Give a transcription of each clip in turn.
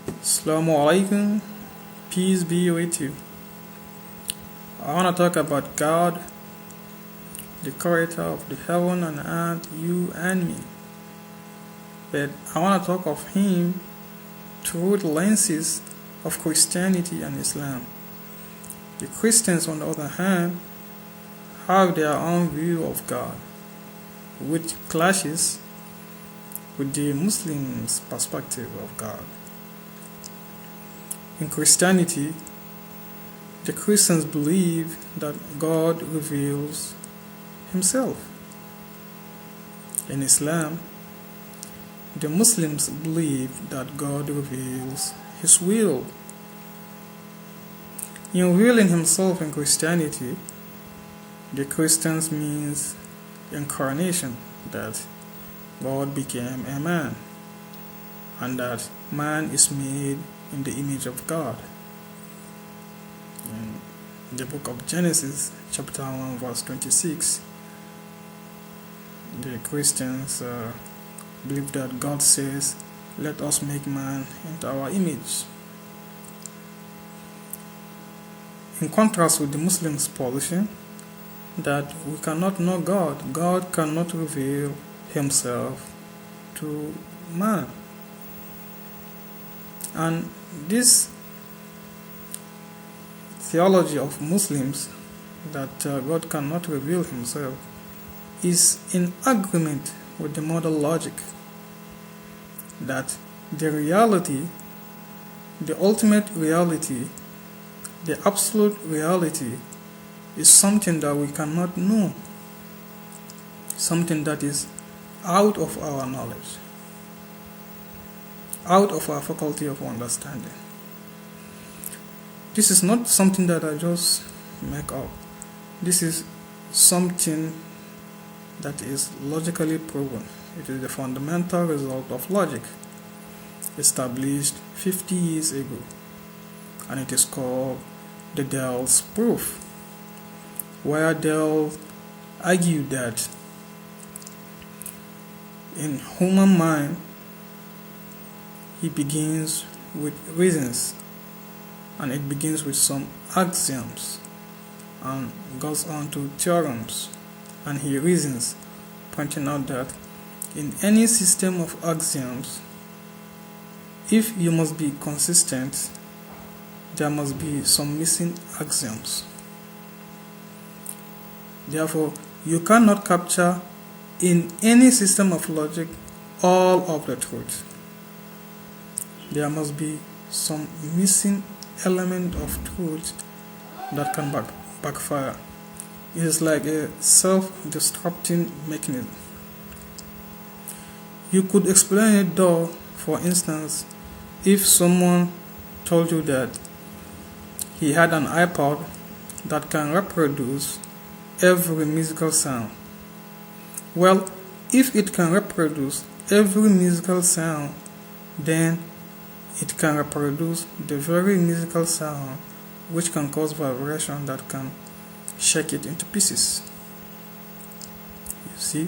Assalamu alaikum, peace be with you. I want to talk about God, the creator of the heaven and earth, you and me. But I want to talk of Him through the lenses of Christianity and Islam. The Christians, on the other hand, have their own view of God, which clashes with the Muslims' perspective of God. In Christianity, the Christians believe that God reveals Himself. In Islam, the Muslims believe that God reveals His will. In revealing Himself in Christianity, the Christians means incarnation, that God became a man, and that man is made in the image of God. In the book of Genesis, chapter 1, verse 26, the Christians believe that God says, "Let us make man into our image." In contrast with the Muslims' position that we cannot know God, God cannot reveal Himself to man. And this theology of Muslims that God cannot reveal Himself is in agreement with the modern logic that the reality, the ultimate reality, the absolute reality is something that we cannot know, something that is out of our knowledge, out of our faculty of understanding. This is not something that I just make up. This is something that is logically proven. It is the fundamental result of logic established 50 years ago, and it is called the Dell's proof, where Dell argued that in human mind he begins with reasons, and it begins with some axioms and goes on to theorems, and he reasons, pointing out that in any system of axioms, if you must be consistent, there must be some missing axioms. Therefore, you cannot capture in any system of logic all of the truth. There must be some missing element of truth that can backfire. It is like a self-destructing mechanism. You could explain it though. For instance, if someone told you that he had an iPod that can reproduce every musical sound. Well, if it can reproduce every musical sound, then it can reproduce the very musical sound which can cause vibration that can shake it into pieces. You see,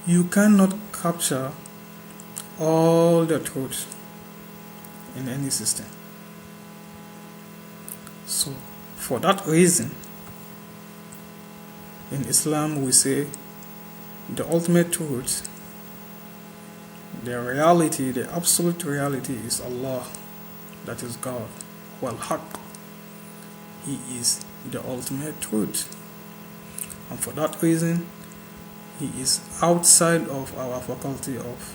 you cannot capture all the truth in any system. So, for that reason, in Islam we say the ultimate truth, the reality, the absolute reality is Allah, that is God, wal-haq. He is the ultimate truth. And for that reason, He is outside of our faculty of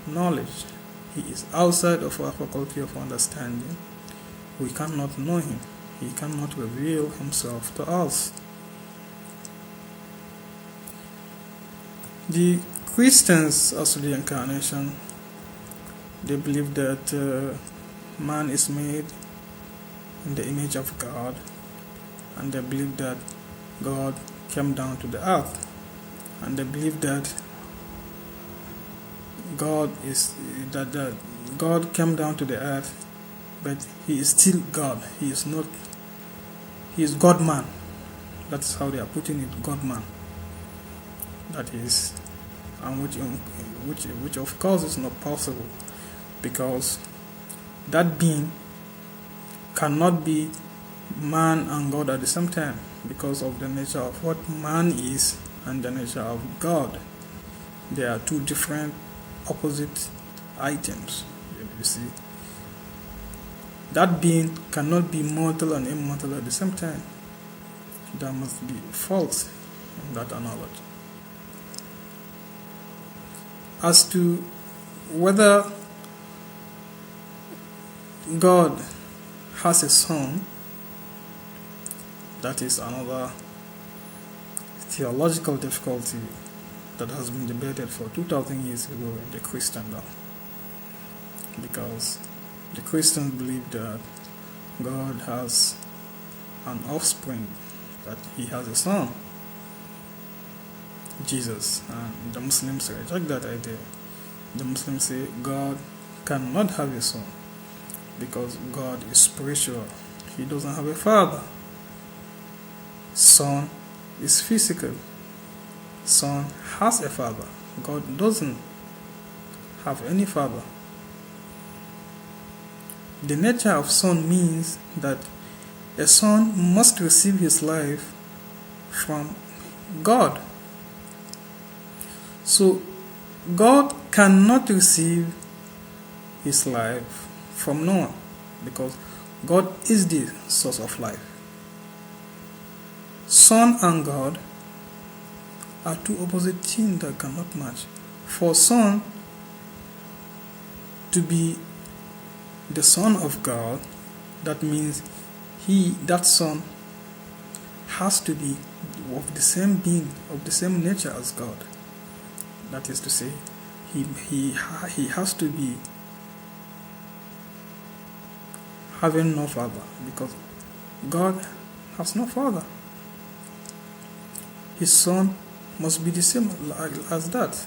knowledge. He is outside of our faculty of understanding. We cannot know Him. He cannot reveal Himself to us. The Christians, as to the incarnation, they believe that man is made in the image of God, and they believe that God came down to the earth, and they believe that God came down to the earth, but He is still God. He is not. He is God-man. That's how they are putting it, God-man. That is, and which of course is not possible, because that being cannot be man and God at the same time because of the nature of what man is and the nature of God. They are two different opposite items. You see, that being cannot be mortal and immortal at the same time. There must be faults in that analogy. As to whether God has a son, that is another theological difficulty that has been debated for 2,000 years ago in the Christendom. Because the Christians believe that God has an offspring, that he has a son, Jesus, and the Muslims reject that idea. The Muslims say God cannot have a son because God is spiritual. He doesn't have a father. Son is physical. Son has a father. God doesn't have any father. The nature of son means that a son must receive his life from God. So God cannot receive his life from no one because God is the source of life. Son and God are two opposite things that cannot match. For son to be the son of God, that means that son has to be of the same being, of the same nature as God. That is to say, he has to be having no father because God has no father. His son must be the same as that.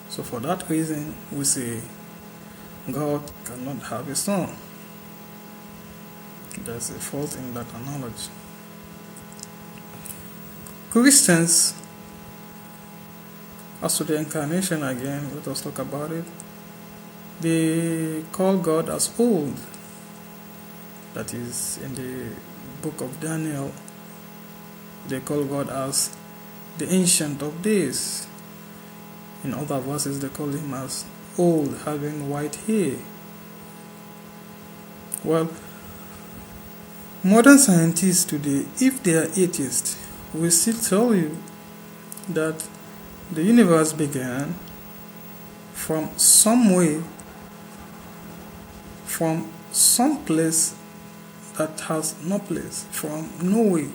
So for that reason, we say God cannot have a son. There's a fault in that analogy. Christians, as to the incarnation again, let us talk about it. They call God as old. That is, in the book of Daniel, they call God as the Ancient of Days. In other verses, they call him as old, having white hair. Well, modern scientists today, if they are atheists, will still tell you that the universe began from somewhere, from some place that has no place, from nowhere,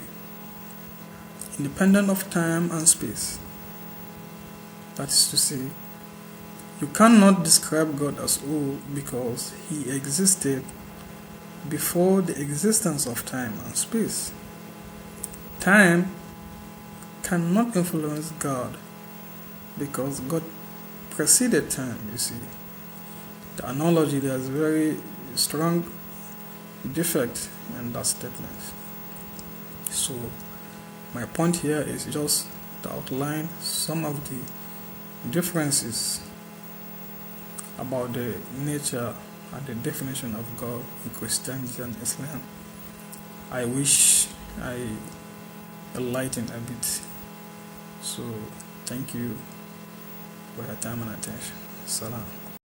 independent of time and space. That is to say, you cannot describe God as old because he existed before the existence of time and space. Time cannot influence God because God preceded time, you see. The analogy, there is very strong defect in that statement. So my point here is just to outline some of the differences about the nature and the definition of God in Christianity and Islam. I wish I enlightened a bit. So thank you for your time and attention. Salam.